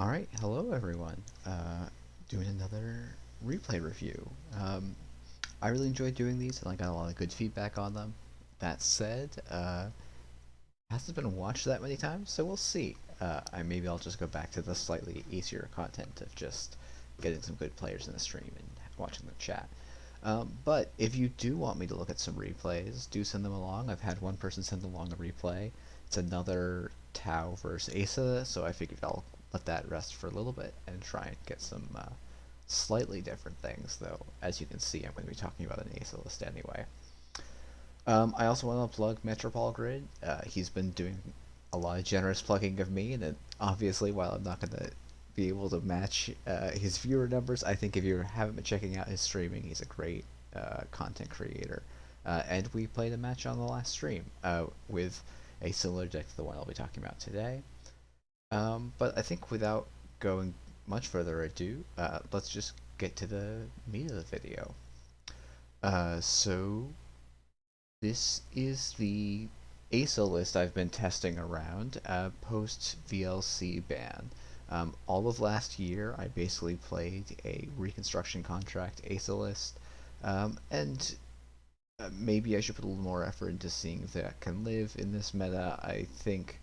Alright, hello everyone. Doing another replay review. I really enjoyed doing these and I got a lot of good feedback on them. That said, hasn't been watched that many times, so we'll see. Maybe I'll just go back to the slightly easier content of just getting some good players in the stream and watching the chat. But if you do want me to look at some replays, do send them along. I've had one person send along a replay. It's another Tau versus Asa, so I figured I'll let that rest for a little bit and try and get some slightly different things, though. As you can see, I'm going to be talking about an Asa list anyway. I also want to plug Metropol Grid. He's been doing a lot of generous plugging of me, and obviously, while I'm not going to be able to match his viewer numbers, I think if you haven't been checking out his streaming, he's a great content creator. And we played a match on the last stream with a similar deck to the one I'll be talking about today. But I think without going much further ado, let's just get to the meat of the video. So this is the ASA list I've been testing around post VLC ban. All of last year, I basically played a reconstruction contract ASA list, and maybe I should put a little more effort into seeing if that can live in this meta. I think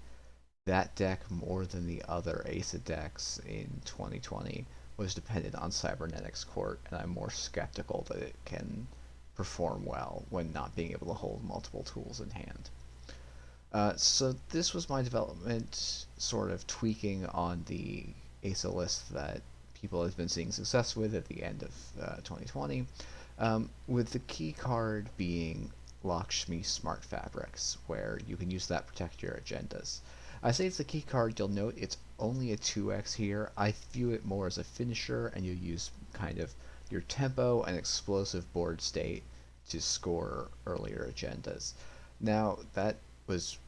that deck, more than the other ASA decks in 2020, was dependent on Cybernetics Court, and I'm more skeptical that it can perform well when not being able to hold multiple tools in hand. So this was my development, sort of tweaking on the ASA list that people have been seeing success with at the end of 2020, with the key card being Lakshmi Smart Fabrics, where you can use that to protect your agendas. I say it's the key card, you'll note it's only a 2x here. I view it more as a finisher, and you use kind of your tempo and explosive board state to score earlier agendas. Now, that was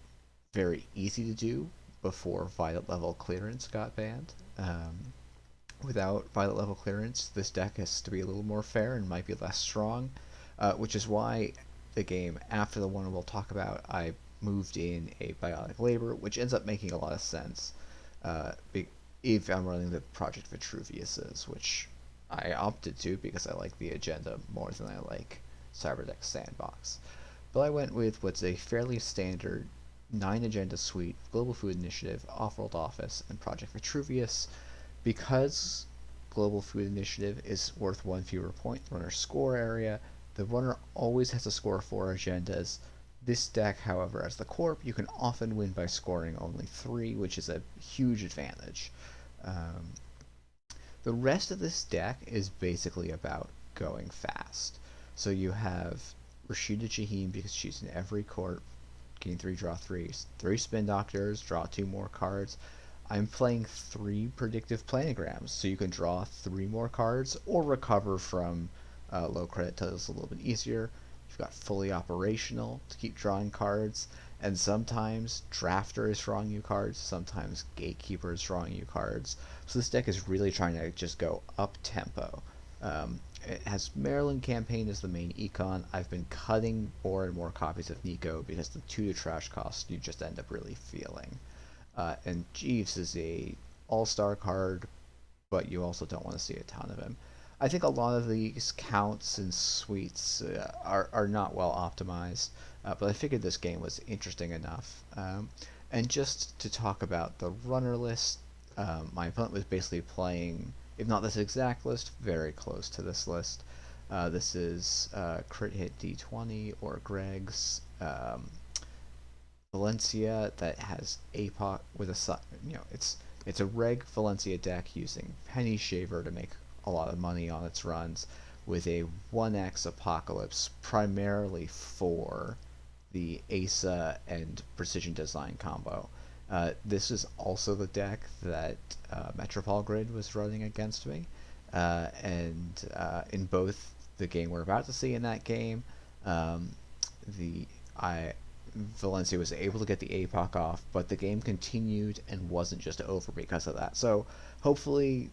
very easy to do before Violet level clearance got banned. Without Violet level clearance, this deck has to be a little more fair and might be less strong, which is why the game after the one we'll talk about, I moved in a Biotic Labor, which ends up making a lot of sense if I'm running the Project Vitruvius's, which I opted to because I like the agenda more than I like Cyberdeck Sandbox. But I went with what's a fairly standard 9 agenda suite: Global Food Initiative, Off-World Office, and Project Vitruvius. Because Global Food Initiative is worth 1 fewer point runner score area, the runner always has to score 4 agendas. This deck, however, as the Corp, you can often win by scoring only 3, which is a huge advantage. Um, the rest of this deck is basically about going fast. So you have Rashida Jaheim because she's in every court, getting 3 draw 3s, 3 spin doctors, draw 2 more cards. I'm playing 3 predictive planograms, so you can draw 3 more cards or recover from low credit titles a little bit easier. You've got fully operational to keep drawing cards, and sometimes Drafter is drawing you cards, sometimes Gatekeeper is drawing you cards. So this deck is really trying to just go up tempo. It has Maryland Campaign as the main econ. I've been cutting more and more copies of Nico because the 2 to trash cost you just end up really feeling. And Jeeves is a all-star card, but you also don't want to see a ton of him. I think a lot of these counts and suites are not well optimized, but I figured this game was interesting enough. And just to talk about the runner list, my opponent was basically playing, if not this exact list, very close to this list. This is Crit Hit D20 or Greg's Valencia that has APOC with a, it's a reg Valencia deck using Penny Shaver to make a lot of money on its runs, with a 1x Apocalypse primarily for the ASA and Precision Design combo. This is also the deck that Metropol Grid was running against me, and in both the game we're about to see in that game, the I Valencia was able to get the APOC off, but the game continued and wasn't just over because of that. So hopefully,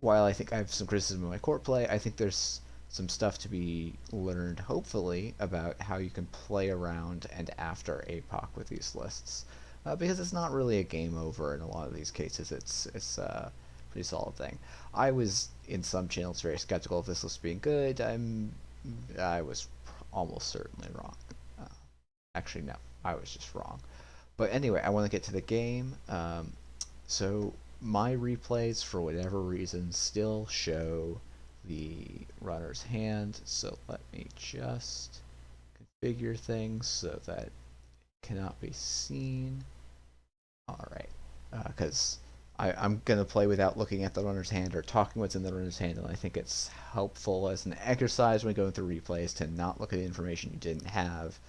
while I think I have some criticism of my court play, I think there's some stuff to be learned, hopefully, about how you can play around and after APOC with these lists. Because it's not really a game over in a lot of these cases. pretty solid thing. I was in some channels very skeptical of this list being good. I was almost certainly wrong. Uh, Actually, no, I was just wrong. But anyway, I want to get to the game. So my replays, for whatever reason, still show the runner's hand. So let me just configure things so that it cannot be seen. All right, because I'm going to play without looking at the runner's hand or talking what's in the runner's hand, and I think it's helpful as an exercise when going through replays to not look at information you didn't have,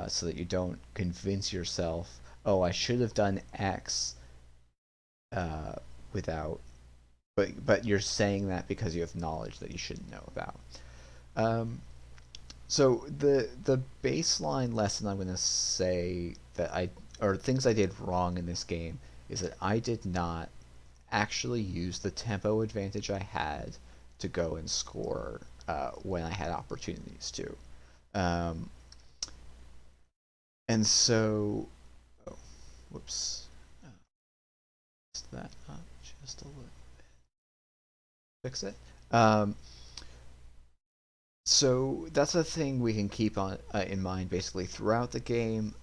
so that you don't convince yourself, oh, I should have done X uh, without, but you're saying that because you have knowledge that you shouldn't know about. Um, so the baseline lesson I'm going to say that or things I did wrong in this game is that I did not actually use the tempo advantage I had to go and score when I had opportunities to. Um, and so, oh, whoops, messed that up just a little bit. Fix it. Um, so that's a thing we can keep on in mind basically throughout the game.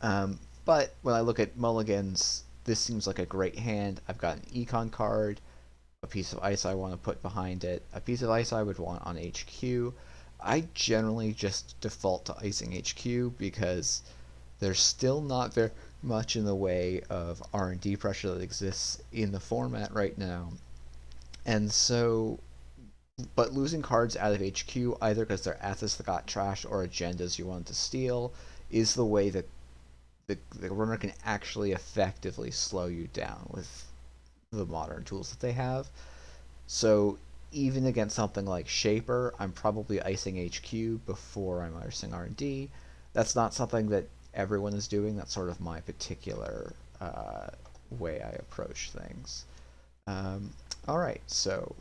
But when I look at mulligans, this seems like a great hand. I've got an econ card, a piece of ice I want to put behind it, a piece of ice I would want on HQ. I generally just default to icing HQ because there's still not very much in the way of R&D pressure that exists in the format right now. And so, but losing cards out of HQ, either because they're assets that got trashed or agendas you wanted to steal, is the way that the runner can actually effectively slow you down with the modern tools that they have. So even against something like Shaper, I'm probably icing HQ before I'm icing R&D. That's not something that everyone is doing. That's sort of my particular way I approach things. Um, all right, so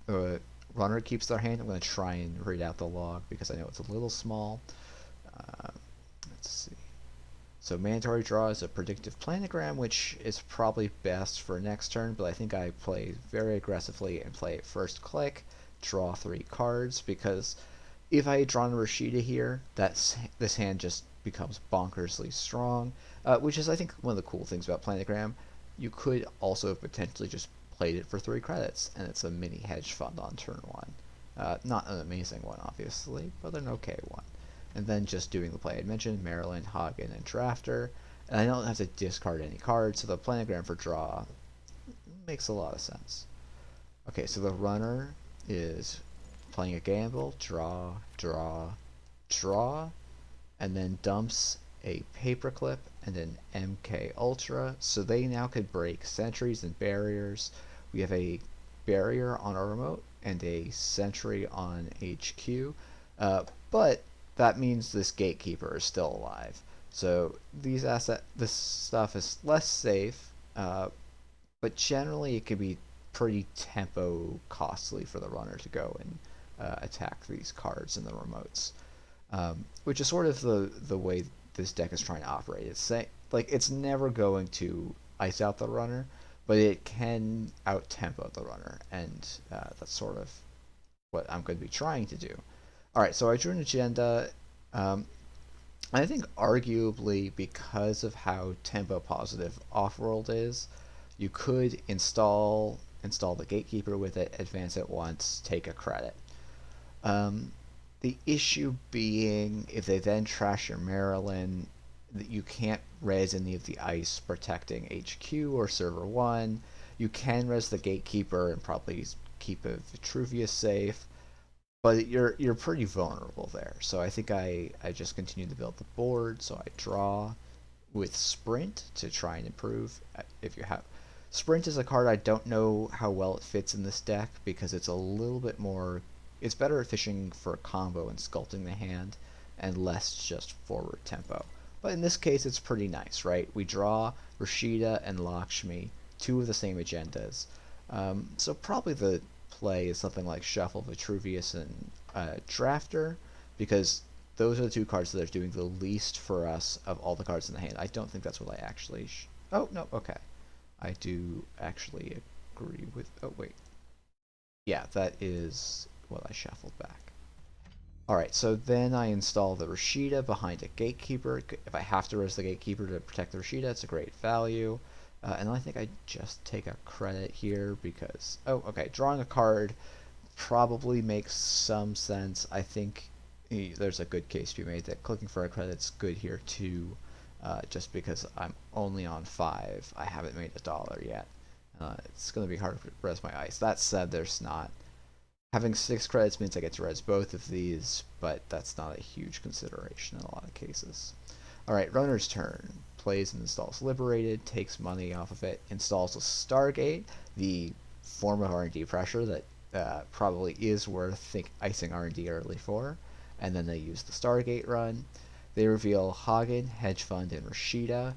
the runner keeps their hand. I'm going to try and read out the log because I know it's a little small. Uh, let's see. So mandatory draw is a predictive planogram, which is probably best for next turn, but I think I play very aggressively and play it first click, draw 3 cards, because if I had drawn a Rashida here, this hand just becomes bonkersly strong, which is, I think, one of the cool things about planogram. You could also potentially just played it for 3 credits, and it's a mini hedge fund on turn 1. Not an amazing one, obviously, but an okay one. And then just doing the play I mentioned, Maryland, Hagen, and Drafter. And I don't have to discard any cards, so the planogram for draw makes a lot of sense. Okay, so the runner is playing a gamble, draw, draw, draw, and then dumps a paperclip and an MK Ultra, so they now could break sentries and barriers. We have a barrier on our remote and a sentry on HQ, but that means this gatekeeper is still alive. So this stuff is less safe, but generally it can be pretty tempo costly for the runner to go and attack these cards in the remotes, which is sort of the way this deck is trying to operate. It's never going to ice out the runner, but it can out tempo the runner, and that's sort of what I'm going to be trying to do. All right, so I drew an agenda. I think arguably because of how tempo positive Offworld is, you could install the Gatekeeper with it, advance it once, take a credit. The issue being, if they then trash your Maryland, you can't res any of the ice protecting HQ or server 1. You can res the Gatekeeper and probably keep a Vitruvius safe, but you're pretty vulnerable there. So I think I just continue to build the board. So I draw with Sprint to try and improve. If you have Sprint is a card I don't know how well it fits in this deck because it's a little bit more. It's better at fishing for a combo and sculpting the hand, and less just forward tempo. But in this case, it's pretty nice, right? We draw Rashida and Lakshmi, 2 of the same agendas. So probably the play is something like Shuffle, Vitruvius, and Drafter, because those are the 2 cards that are doing the least for us of all the cards in the hand. I don't think that's what I actually... oh, no, okay. I do actually agree with... Oh, wait. Yeah, that is what I shuffled back. Alright, so then I install the Rashida behind a Gatekeeper. If I have to res the Gatekeeper to protect the Rashida, it's a great value. And I think I just take a credit here because... Oh, okay, drawing a card probably makes some sense. I think there's a good case to be made that clicking for a credit's good here too, just because I'm only on 5. I haven't made $1 yet. It's going to be hard to res my ice. That said, there's not. Having 6 credits means I get to res both of these, but that's not a huge consideration in a lot of cases. Alright, runner's turn. Plays and installs Liberated, takes money off of it, installs a Stargate, the form of R&D pressure that probably is worth icing R&D early for, and then they use the Stargate run. They reveal Hagen, Hedge Fund, and Rashida,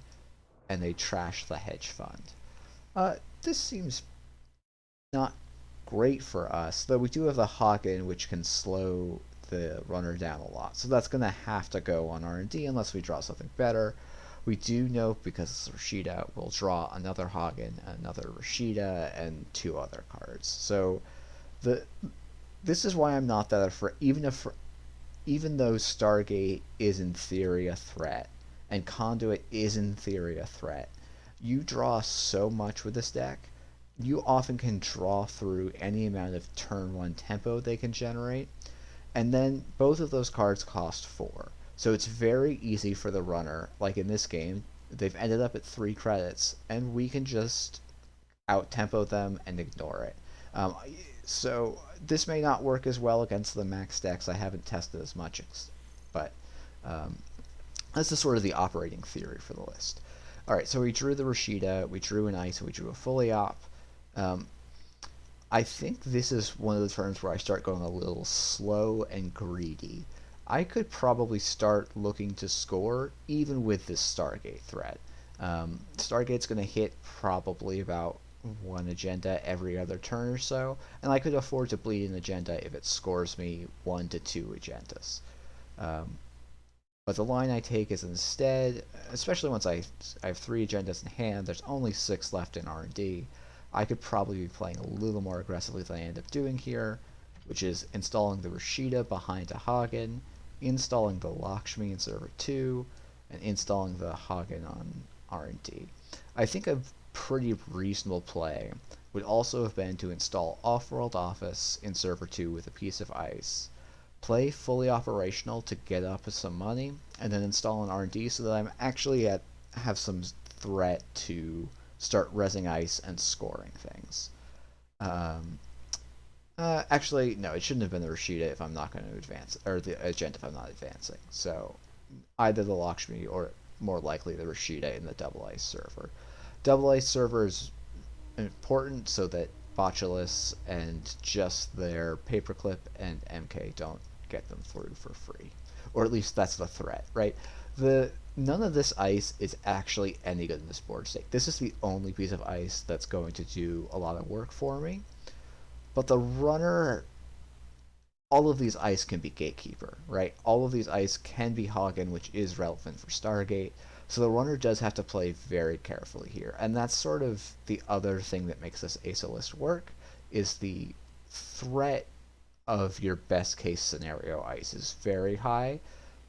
and they trash the Hedge Fund. This seems not great for us, though we do have the Hagen, which can slow the runner down a lot. So that's going to have to go on R&D unless we draw something better. We do know, because it's Rashida, we'll draw another Hagen, another Rashida, and 2 other cards. So this is why I'm not that afraid, even though Stargate is in theory a threat, and Conduit is in theory a threat, you draw so much with this deck. You often can draw through any amount of turn 1 tempo they can generate, and then both of those cards cost 4. So it's very easy for the runner, like in this game, they've ended up at 3 credits, and we can just out-tempo them and ignore it. So this may not work as well against the max decks. I haven't tested as much, but this is sort of the operating theory for the list. Alright, so we drew the Rashida, we drew an ice, we drew a fully op. I think this is one of the turns where I start going a little slow and greedy. I could probably start looking to score even with this Stargate threat. Stargate's going to hit probably about 1 agenda every other turn or so, and I could afford to bleed an agenda if it scores me 1 to 2 agendas. But the line I take is instead, especially once I have 3 agendas in hand, there's only 6 left in R&D, I could probably be playing a little more aggressively than I end up doing here, which is installing the Rashida behind a Hagen, installing the Lakshmi in server 2, and installing the Hagen on R&D. I think a pretty reasonable play would also have been to install Off-World Office in server 2 with a piece of ice, play fully operational to get up some money, and then install an R&D so that I'm actually have some threat to start resing ice and scoring things. Actually, no, it shouldn't have been the Rashida if I'm not going to advance, or the agenda if I'm not advancing. So either the Lakshmi or more likely the Rashida in the double ice server. Double ice server is important so that Botulis and just their Paperclip and MK don't get them through for free. Or at least that's the threat, right? None of this ice is actually any good in this board state. This is the only piece of ice that's going to do a lot of work for me. But the runner, all of these ice can be Gatekeeper, right? All of these ice can be Hagen, which is relevant for Stargate. So the runner does have to play very carefully here. And that's sort of the other thing that makes this ASO list work, is the threat of your best case scenario ice is very high,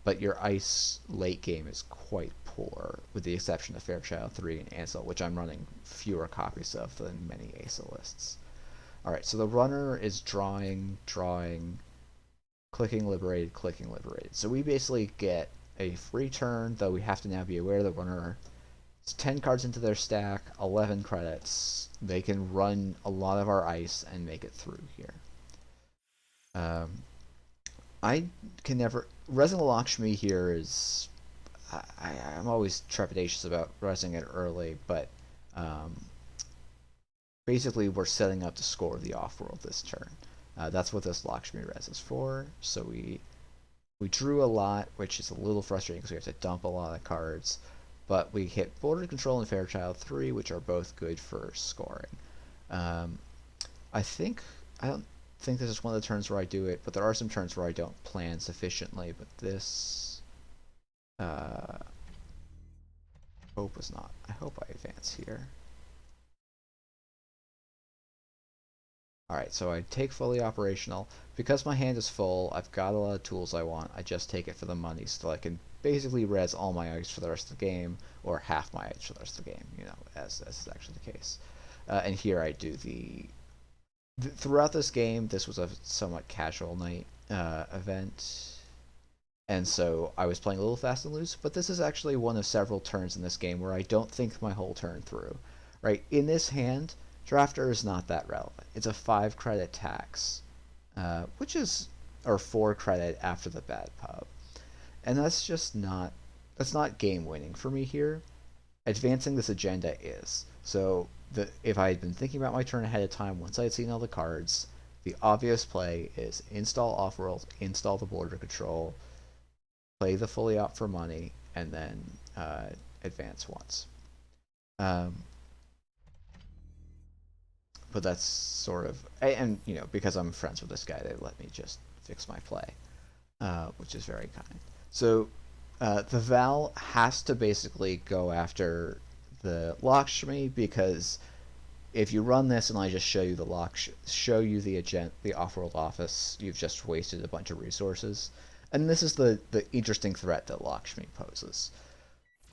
but your ice late game is quite poor, with the exception of Fairchild 3 and Ansel, which I'm running fewer copies of than many ASO lists. Alright, so the runner is drawing, clicking liberated, clicking liberated. So we basically get a free turn, though we have to now be aware the runner is 10 cards into their stack, 11 credits. They can run a lot of our ice and make it through here. I can never... Resing the Lakshmi here is... I'm always trepidatious about resing it early, but basically we're setting up to score the off-world this turn. That's what this Lakshmi res is for, so we drew a lot, which is a little frustrating because we have to dump a lot of cards, but we hit Border Control and Fairchild 3, which are both good for scoring. I don't think this is one of the turns where I do it, but there are some turns where I don't plan sufficiently, but this... hope was not. I hope I advance here. Alright, so I take fully operational. Because my hand is full, I've got a lot of tools I want. I just take it for the money so I can basically res all my ice for the rest of the game, or half my ice for the rest of the game, as is actually the case. And here I do throughout this game, this was a somewhat casual night event, and so I was playing a little fast and loose, but this is actually one of several turns in this game where I don't think my whole turn through. Right? In this hand, Drafter is not that relevant. It's a 5 credit tax, which is, or 4 credit after the bad pub. And that's not game winning for me here. Advancing this agenda is. So if I had been thinking about my turn ahead of time, once I had seen all the cards, the obvious play is install off-world, install the border control, play the fully op for money, and then advance once. Um, but that's sort of, and because I'm friends with this guy, they let me just fix my play, which is very kind. So the Val has to basically go after the Lakshmi, because if you run this and I just show you the off-world office, you've just wasted a bunch of resources. And this is the interesting threat that Lakshmi poses.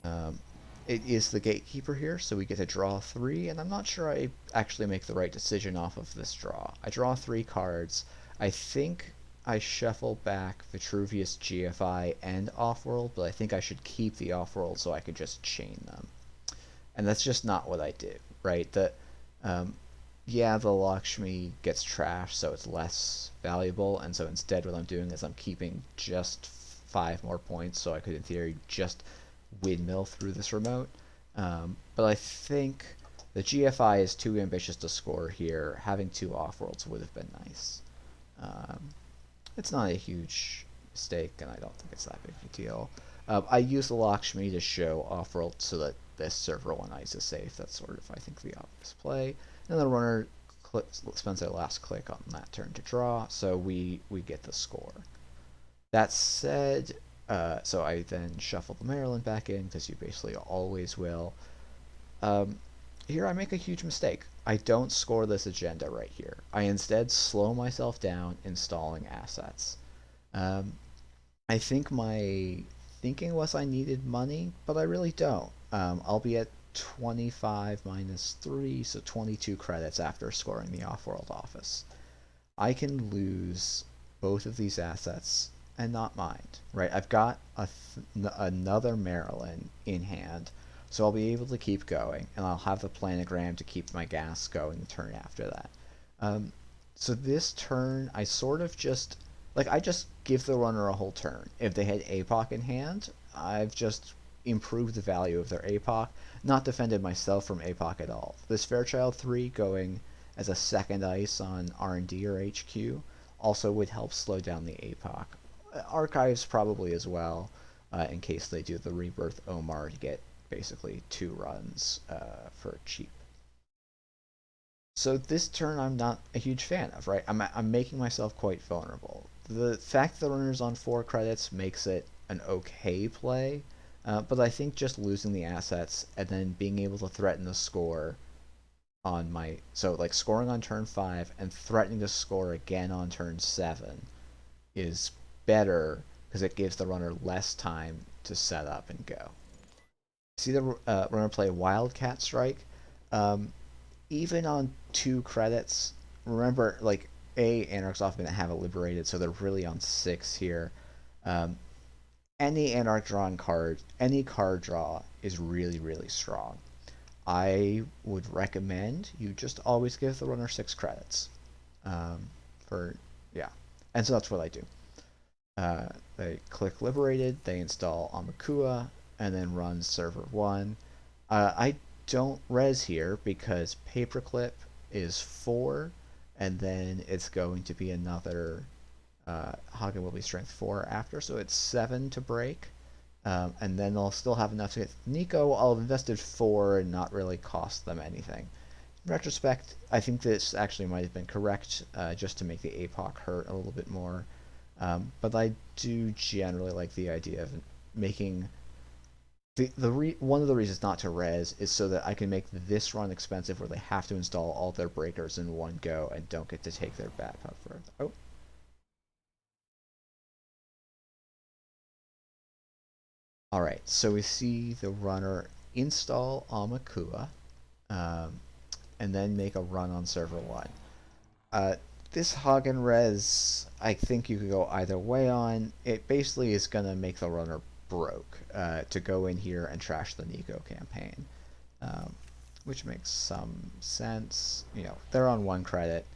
Um, it is the gatekeeper here, so we get to draw 3, and I'm not sure I actually make the right decision off of this draw. I draw 3 cards. I think I shuffle back Vitruvius GFI and Offworld, but I think I should keep the Offworld so I could just chain them. And that's just not what I do, right? Um, yeah, the Lakshmi gets trashed, so it's less valuable, and so instead what I'm doing is I'm keeping just 5 more points, so I could, in theory, just windmill through this remote. But I think the GFI is too ambitious to score here. Having 2 off-worlds would have been nice. Um, it's not a huge mistake, and I don't think it's that big of a deal. I use the Lakshmi to show off-world so that this server 1 ice is safe. That's sort of, I think, the obvious play. And the runner spends their last click on that turn to draw, so we get the score. That said, so I then shuffle the Maryland back in, because you basically always will. Here I make a huge mistake. I don't score this agenda right here. I instead slow myself down installing assets. I think my thinking was I needed money, but I really don't. I'll be at 25 minus 3, so 22 credits after scoring the off-world office. I can lose both of these assets and not mind, right? I've got another Maryland in hand, so I'll be able to keep going, and I'll have the planogram to keep my gas going the turn after that. Um, so this turn, I sort of just, I just give the runner a whole turn. If they had APOC in hand, I've just improved the value of their APOC, not defended myself from APOC at all. This Fairchild 3 going as a second ice on R&D or HQ also would help slow down the APOC. Archives probably as well, in case they do the Rebirth Omar to get basically 2 runs for cheap. So this turn I'm not a huge fan of, right? I'm making myself quite vulnerable. The fact the runner's on 4 credits makes it an okay play, but I think just losing the assets and then being able to threaten the score on my, so scoring on turn 5 and threatening to score again on turn 7 is better, because it gives the runner less time to set up and go. See the runner play Wildcat Strike. Even on 2 credits, remember, Anarchs often have it liberated, so they're really on 6 here. Any Anarch drawing card, any card draw is really, really strong. I would recommend you just always give the runner 6 credits. Yeah. And so that's what I do. They click liberated, they install Amakua, and then run server 1. I don't res here because paperclip is 4, and then it's going to be another Hagen will be strength 4 after, so it's 7 to break. And then they'll still have enough to get Nico. I'll have invested 4 and not really cost them anything. In retrospect, I think this actually might have been correct, just to make the APOC hurt a little bit more. But I do generally like the idea of making one of the reasons not to res is so that I can make this run expensive where they have to install all their breakers in one go and don't get to take their backup further. Oh, all right. So we see the runner install Amakua, um, and then make a run on server one. Uh, this Hagen res, I think you could go either way on. It basically is gonna make the runner broke to go in here and trash the Nico campaign. Um, which makes some sense. You know, they're on one credit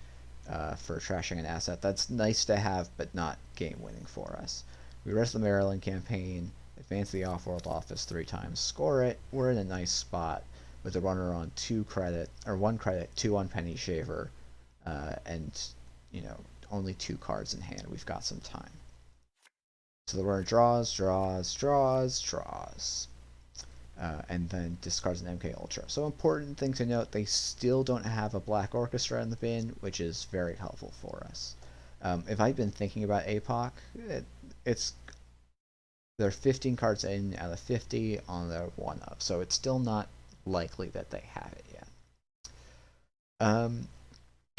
for trashing an asset. That's nice to have, but not game winning for us. We rest the Maryland campaign, advance the off-world office 3 times, score it. We're in a nice spot with the runner on 2 credit or 1 credit, 2 on Penny Shaver, and you know only 2 cards in hand. We've got some time. So the runner draws, draws, draws, draws. And then discards an MK Ultra. So important thing to note, they still don't have a Black Orchestra in the bin, which is very helpful for us. If I've been thinking about APOC, it's they're 15 cards in out of 50 on their 1-up, so it's still not likely that they have it yet.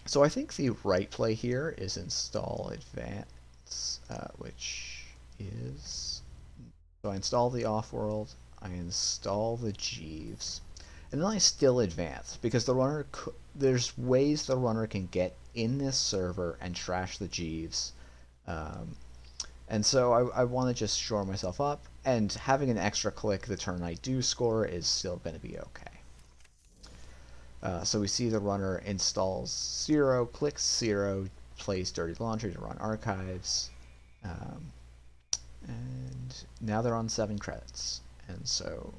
So I think the right play here is install advance, which is, so I install the off-world, I install the Jeeves, and then I still advance because the runner there's ways the runner can get in this server and trash the Jeeves, and so I want to just shore myself up, and having an extra click the turn I do score is still going to be okay. So we see the runner installs 0, clicks 0, plays Dirty Laundry to run archives, and now they're on 7 credits, and so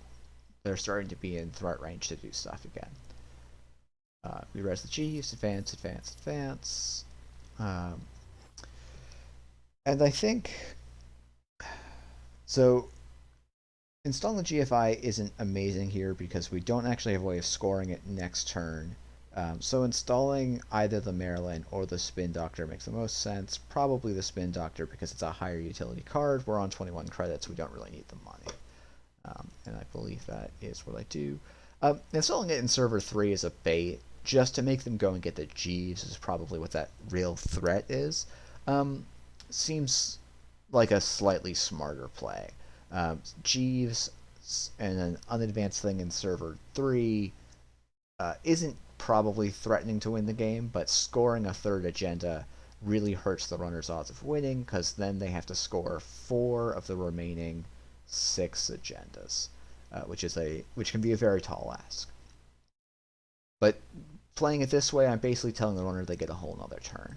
they're starting to be in threat range to do stuff again. We res the Chiefs, advance, advance, advance. And I think, so installing the GFI isn't amazing here because we don't actually have a way of scoring it next turn. So installing either the Maryland or the Spin Doctor makes the most sense. Probably the Spin Doctor because it's a higher utility card. We're on 21 credits. We don't really need the money. And I believe that is what I do. Installing it in server 3 is a bait. Just to make them go and get the Jeeves is probably what that real threat is. Seems like a slightly smarter play. Jeeves and an unadvanced thing in server 3 isn't probably threatening to win the game, but scoring a third agenda really hurts the runner's odds of winning because then they have to score 4 of the remaining 6 agendas, which can be a very tall ask. But playing it this way, I'm basically telling the runner they get a whole nother turn,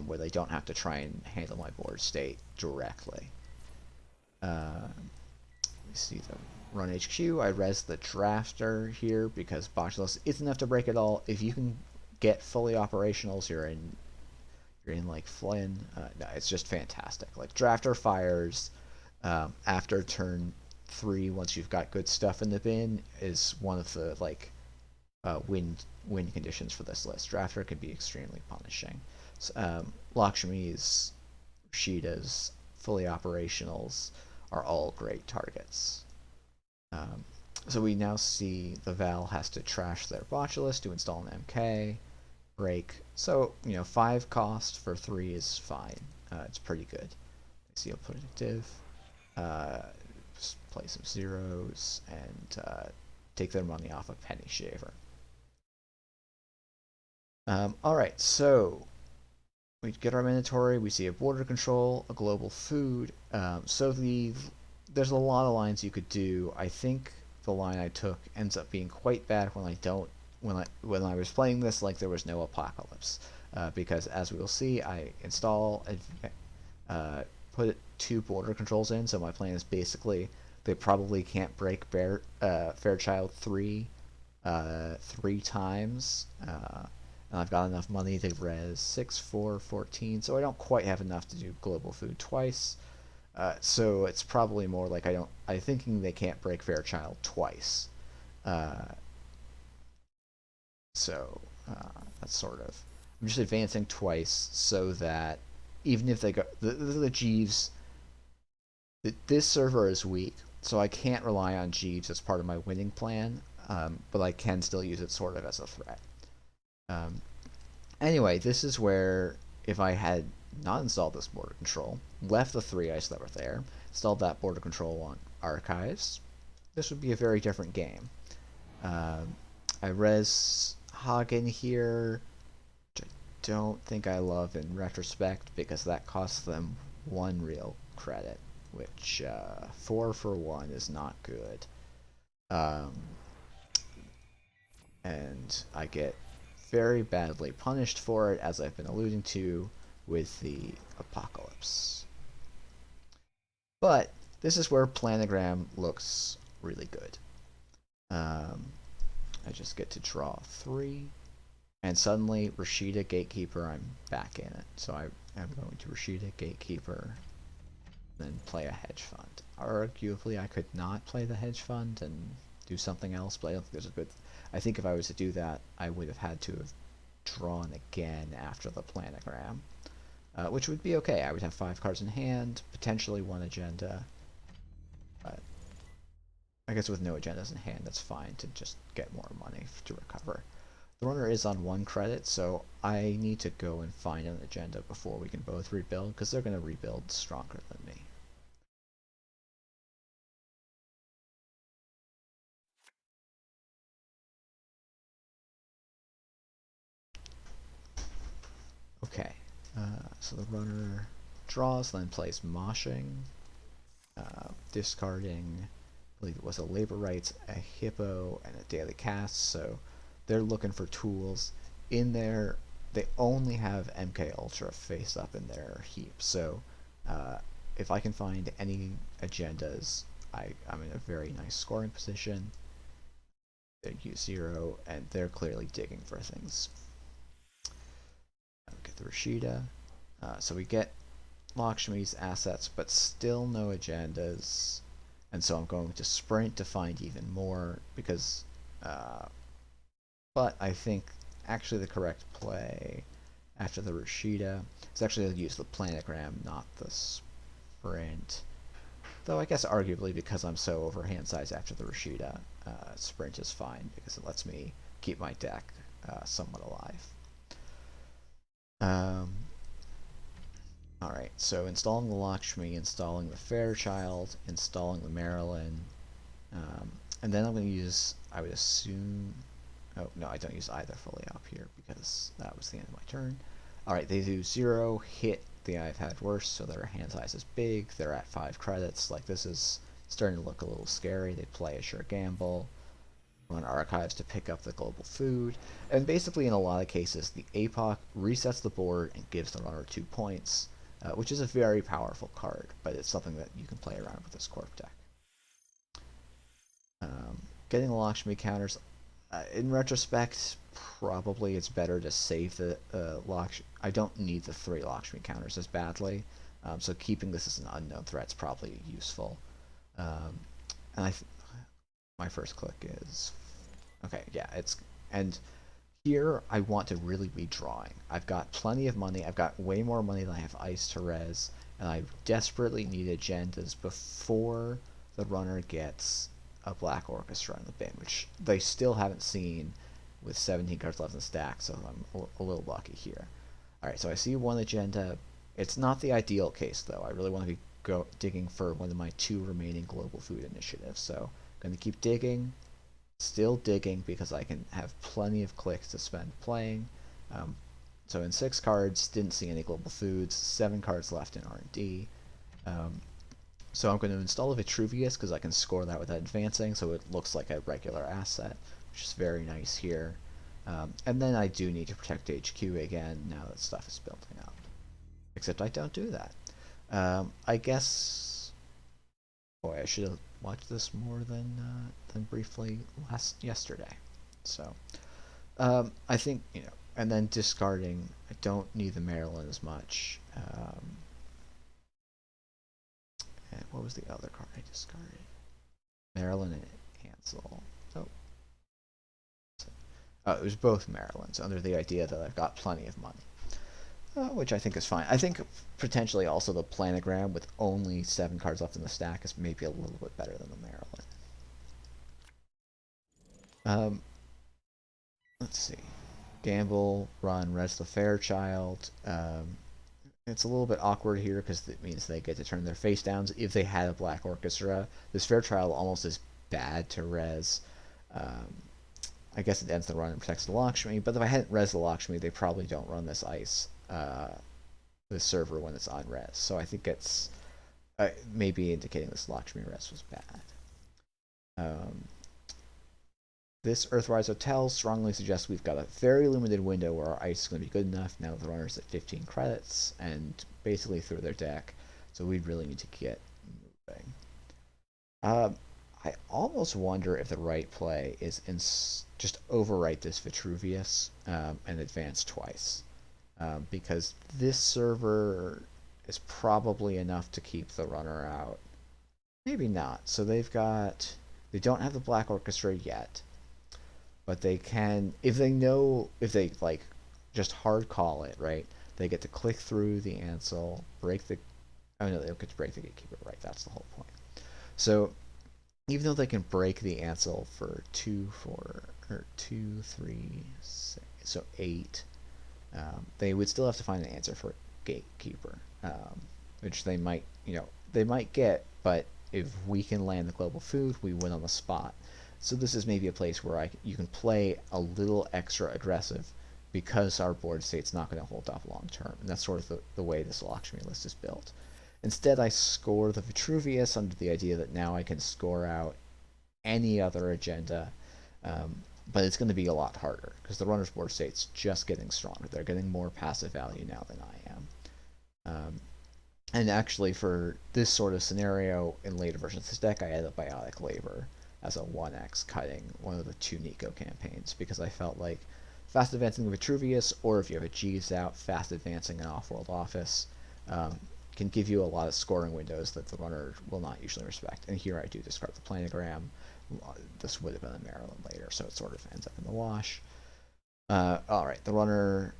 where they don't have to try and handle my board state directly. We see the run HQ. I res the drafter here because Botulus isn't enough to break it all. If you can get fully operationals, you're in like Flynn. No, it's just fantastic. Like drafter fires after turn 3 once you've got good stuff in the bin is one of the like win conditions for this list. Drafter can be extremely punishing. Lakshmi's, Sheeta's, fully operationals are all great targets. So we now see the Val has to trash their Botulus to install an MK, break. So, 5 cost for 3 is fine. It's pretty good. Seal predictive. Just play some zeros and take their money off of Penny Shaver. Alright, so we get our mandatory, we see a border control, a global food. There's a lot of lines you could do. I think the line I took ends up being quite bad when I was playing this like there was no apocalypse. Because as we will see, I put 2 border controls in, so my plan is basically they probably can't break Fairchild 3 times. And I've got enough money to res 6, 4, 14, so I don't quite have enough to do global food twice. So it's probably more like I'm thinking they can't break Fairchild twice. So that's sort of, I'm just advancing twice so that even if they go, the Jeeves, this server is weak, So I can't rely on Jeeves as part of my winning plan, but I can still use it sort of as a threat. Um, anyway, this is where if I had not installed this border control, left the 3 ice that were there, installed that border control on archives, this would be a very different game. Um, I res Hagen here, which I don't think I love in retrospect because that costs them 1 real credit, which 4 for 1 is not good. Um, and I get very badly punished for it, as I've been alluding to with the apocalypse. But this is where planogram looks really good. Um, I just get to draw 3, and suddenly Rashida Gatekeeper, I'm back in it. So I am going to Rashida Gatekeeper, then play a hedge fund. Arguably, I could not play the hedge fund and do something else, but I don't think there's a good. I think if I was to do that, I would have had to have drawn again after the planogram, which would be okay. I would have 5 cards in hand, potentially 1 agenda, but I guess with no agendas in hand, that's fine to just get more money to recover. The runner is on 1 credit, so I need to go and find an agenda before we can both rebuild, because they're going to rebuild stronger than me. Okay, so the runner draws, then plays moshing, discarding, I believe it was a labor rights, a hippo, and a daily cast, so they're looking for tools. In there, they only have MK Ultra face up in their heap, so if I can find any agendas, I'm in a very nice scoring position. They use 0, and they're clearly digging for things. Get the Rashida. So we get Lakshmi's assets, but still no agendas. And so I'm going to sprint to find even more because, but I think actually the correct play after the Rashida is actually to use the planogram, not the sprint. Though I guess arguably because I'm so over hand size after the Rashida, sprint is fine because it lets me keep my deck somewhat alive. Alright, so installing the Lakshmi, installing the Fairchild, installing the Marilyn, and then I'm going to use, I would assume, oh no, I don't use either fully up here because that was the end of my turn. Alright, they do 0, hit the I've had worse, so their hand size is big, they're at 5 credits, like this is starting to look a little scary, they play a sure gamble, run archives to pick up the global food, and basically in a lot of cases the APOC resets the board and gives the runner 2 points, which is a very powerful card, but it's something that you can play around with this Corp deck. Getting the Lakshmi counters, in retrospect, probably it's better to save the Lakshmi. I don't need the 3 Lakshmi counters as badly, so keeping this as an unknown threat is probably useful. And my first click is okay. Yeah, it's and here I want to really be drawing. I've got plenty of money. I've got way more money than I have ice to res, and I desperately need agendas before the runner gets a Black Orchestra in the bin, which they still haven't seen with 17 cards left in the stack, so I'm a little lucky here. Alright, so I see 1 agenda. It's not the ideal case, though. I really want to be digging for one of my 2 remaining global food initiatives, so I'm going to keep digging. Still digging because I can have plenty of clicks to spend playing. So in 6 cards, didn't see any global foods. 7 cards left in R&D. So I'm going to install a Vitruvius because I can score that without advancing, so it looks like a regular asset, which is very nice here. And then I do need to protect HQ again now that stuff is building up. Except I don't do that. I guess... Boy, I should have watched this more than briefly yesterday. So, I think, and then discarding, I don't need the Maryland as much. And what was the other card I discarded? Maryland and Hansel. Oh. It was both Marylands, under the idea that I've got plenty of money. which I think is fine. I think potentially also the planogram with only 7 cards left in the stack is maybe a little bit better than the Maryland. Um, let's see. Gamble, run, Res the Fairchild. It's a little bit awkward here because it means they get to turn their face downs. If they had a Black Orchestra, this Fairchild almost is bad to res. Um, I guess it ends the run and protects the Lakshmi, but if I hadn't res the Lakshmi, they probably don't run this ice, this server when it's on res. So I think it's maybe indicating this Lakshmi res was bad. Um, this Earthrise Hotel strongly suggests we've got a very limited window where our ice is going to be good enough now that the runner's at 15 credits and basically through their deck. So we really need to get moving. I almost wonder if the right play is just overwrite this Vitruvius and advance twice. Because this server is probably enough to keep the runner out. Maybe not. So they don't have the Black Orchestra yet, but they can, if they like just hard call it, right? They get to click through the Ansel, oh no, they don't get to break the Gatekeeper, right? That's the whole point. So even though they can break the Ansel for 2, 4, or 2, 3, 6, so 8, they would still have to find an answer for Gatekeeper, which they might get, but if we can land the global food, we win on the spot. So this is maybe a place where you can play a little extra aggressive because our board state's not going to hold up long term, and that's sort of the way this Lakshmi list is built. Instead, I score the Vitruvius under the idea that now I can score out any other agenda, but it's going to be a lot harder because the runner's board state's just getting stronger. They're getting more passive value now than I am. And actually, for this sort of scenario in later versions of this deck, I added Biotic Labor as a 1x cutting one of the 2 Nico campaigns because I felt like fast advancing the Vitruvius, or if you have a Jeeves out, fast advancing an off-world office, can give you a lot of scoring windows that the runner will not usually respect. And here I do discard the planogram. This would have been a Maryland later, so it sort of ends up in the wash. Alright, the runner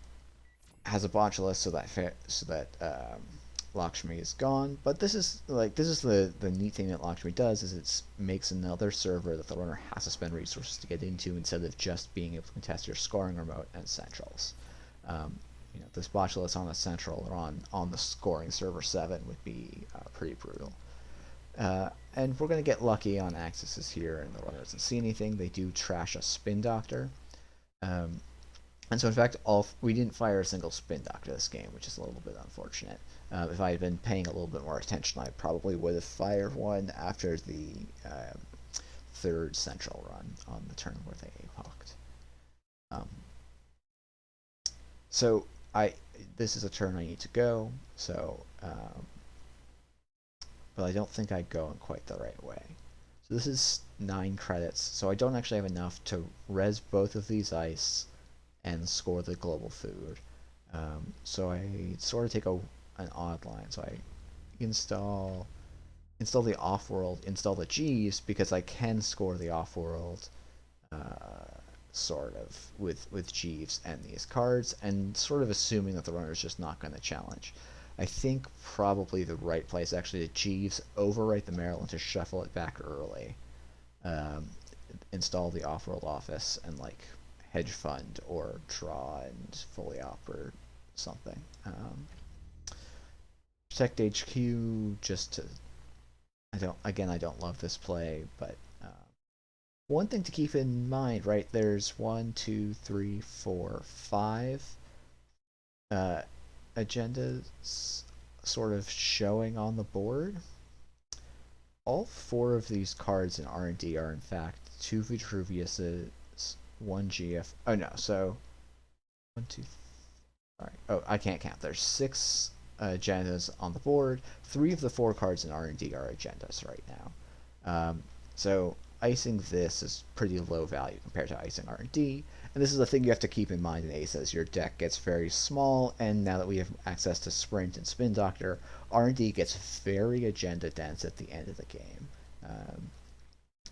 has a Botulus so that Lakshmi is gone, but this is the neat thing that Lakshmi does is it makes another server that the runner has to spend resources to get into instead of just being able to contest your scoring remote and centrals. This Botulus on a central or on the scoring server 7 would be pretty brutal. And we're going to get lucky on accesses here, and the runner doesn't see anything. They do trash a Spin Doctor. And so, in fact, we didn't fire a single Spin Doctor this game, which is a little bit unfortunate. If I had been paying a little bit more attention, I probably would have fired one after the 3rd Central run on the turn where they apoc'd. So, this is a turn I need to go, so... but I don't think I go in quite the right way. So this is 9 credits, so I don't actually have enough to res both of these ice and score the global food. So I sort of take an odd line. So I install the off-world, install the G's, because I can score the off-world sort of with Jeeves and these cards, and sort of assuming that the runner's just not going to challenge. I think probably the right play is actually to Jeeves, overwrite the Maryland to shuffle it back early, install the off-world office, and like hedge fund or draw and fully op or something. Protect HQ just to... I don't love this play, but one thing to keep in mind, right? There's 1, 2, 3, 4, 5 agendas sort of showing on the board. All 4 of these cards in R&D are in fact 2 Vitruviuses, 1 GF. Oh no, so 1, 2. All right. Oh, I can't count. There's 6 agendas on the board. 3 of the 4 cards in R&D are agendas right now. So icing this is pretty low value compared to icing R&D. And this is a thing you have to keep in mind in Ace as your deck gets very small, and now that we have access to Sprint and Spin Doctor, R&D gets very agenda dense at the end of the game.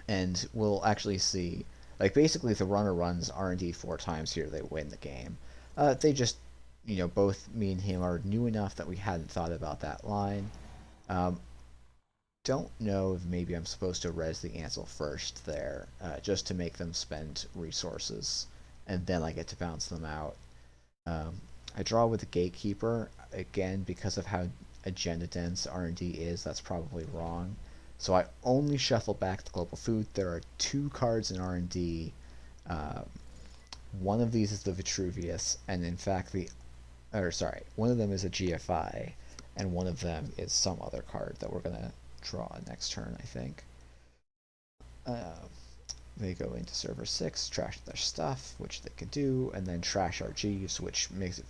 And we'll actually see, like basically if the runner runs R&D 4 times here, they win the game. They just both me and him are new enough that we hadn't thought about that line. Um, don't know if maybe I'm supposed to res the Ansel first there, just to make them spend resources, and then I get to bounce them out. Um, I draw with the Gatekeeper again because of how agenda dense R&D is. That's probably wrong. So I only shuffle back the global food. There are two cards in R&D. Uh, one of these is the Vitruvius, and in fact one of them is a GFI, and one of them is some other card that we're gonna draw next turn, I think. Uh, they go into server 6, trash their stuff, which they can do, and then trash our Gs, which means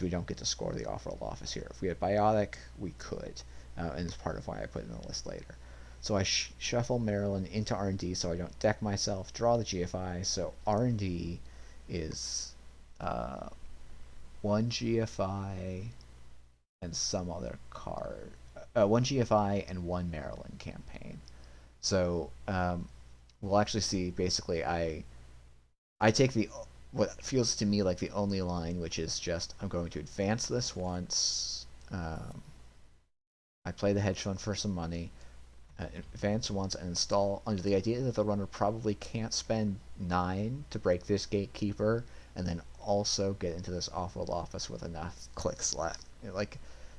we don't get to score the off-world office here. If we had Biotic, we could, and it's part of why I put it in the list later. So I shuffle Maryland into R&D so I don't deck myself, draw the GFI, so R&D is uh, one GFI and some other card. One GFI and one Maryland campaign. So we'll actually see. Basically, I take the what feels to me like the only line, which is just I'm going to advance this once. I play the hedge fund for some money, advance once, and install under the idea that the runner probably can't spend 9 to break this gatekeeper, and then also get into this off-world office with enough clicks left. Like,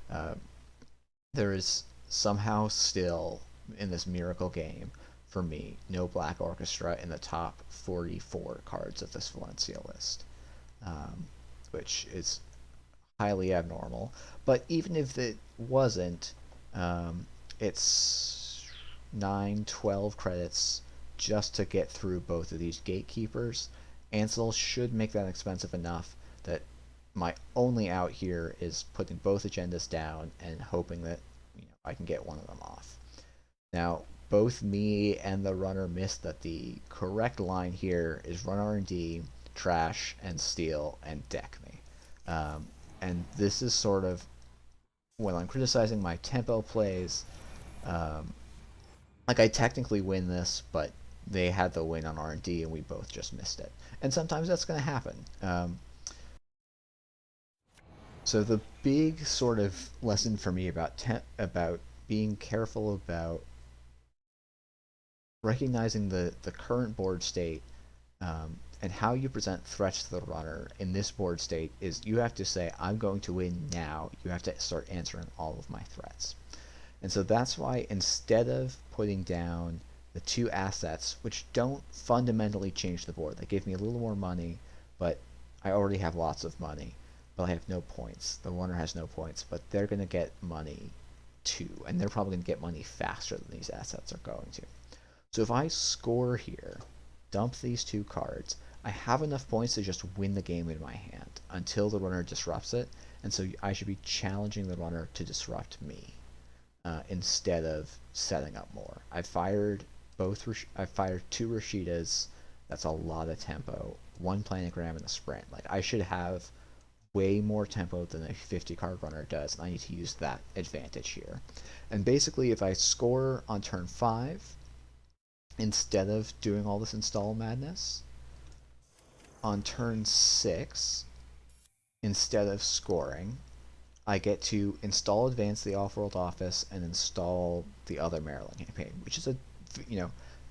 uh, there is somehow still in this miracle game for me no Black Orchestra in the top 44 cards of this Valencia list, um, which is highly abnormal. But even if it wasn't, it's 9, 12 credits just to get through both of these gatekeepers. Ansel should make that expensive enough that my only out here is putting both agendas down and hoping that I can get one of them off. Now, both me and the runner missed that the correct line here is run R&D, trash, and steal, and deck me. And this is sort of when I'm criticizing my tempo plays. Um, like I technically win this, but they had the win on R&D, and we both just missed it. And sometimes that's going to happen. So the big sort of lesson for me about being careful about recognizing the current board state, and how you present threats to the runner in this board state is you have to say, I'm going to win now. You have to start answering all of my threats. And so that's why instead of putting down the two assets, which don't fundamentally change the board, they give me a little more money, but I already have lots of money, but I have no points. The runner has no points, but they're going to get money too, and they're probably going to get money faster than these assets are going to. So if I score here, dump these two cards, I have enough points to just win the game in my hand until the runner disrupts it, and so I should be challenging the runner to disrupt me, instead of setting up more. I've fired two Rashidas. That's a lot of tempo. One planogram and a sprint. Like I should have way more tempo than a 50 card runner does, and I need to use that advantage here. And basically, if I score on turn 5, instead of doing all this install madness, on turn 6, instead of scoring, I get to install Advance the Off-World Office and install the other Maryland campaign, which is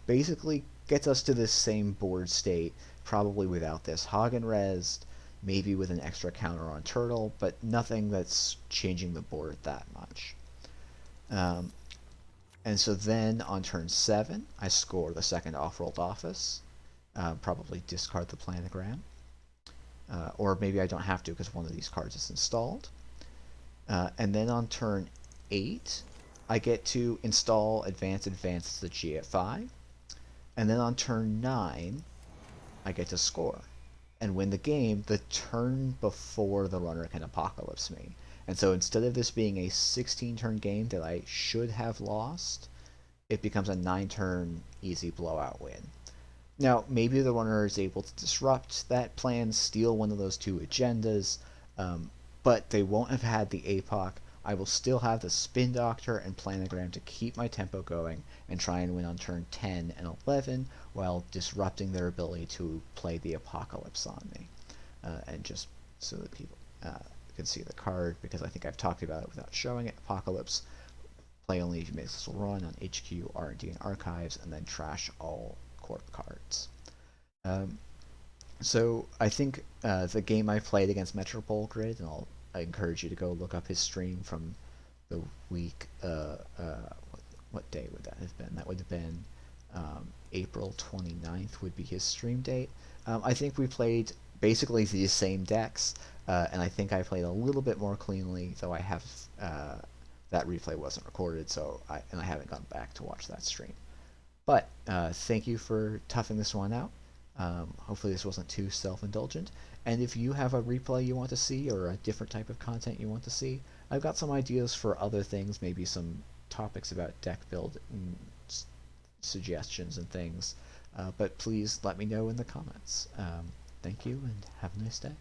basically gets us to this same board state, probably without this Hagen Res, maybe with an extra counter on Turtle, but nothing that's changing the board that much. And so then on turn 7, I score the second off-world office, probably discard the planogram, or maybe I don't have to because one of these cards is installed. And then on turn 8, I get to install Advance the GFI, and then on turn 9, I get to score and win the game the turn before the runner can apocalypse me. And so instead of this being a 16-turn game that I should have lost, it becomes a 9-turn easy blowout win. Now, maybe the runner is able to disrupt that plan, steal one of those two agendas, but they won't have had the APOC. I will still have the Spin Doctor and Planogram to keep my tempo going and try and win on turn 10 and 11 while disrupting their ability to play the Apocalypse on me. And just so that people... You can see the card because I think I've talked about it without showing it. Apocalypse. Play only if you make this run on HQ, R&D, and Archives, and then trash all Corp cards. Um, so I think the game I played against Metropole Grid, and I encourage you to go look up his stream from the week. What day would that have been? That would have been April 29th would be his stream date. I think we played basically the same decks, and I think I played a little bit more cleanly, though I have that replay wasn't recorded, and I haven't gone back to watch that stream. But thank you for toughing this one out. Hopefully this wasn't too self-indulgent. And if you have a replay you want to see or a different type of content you want to see, I've got some ideas for other things, maybe some topics about deck build and suggestions and things. But please let me know in the comments. Thank you and have a nice day.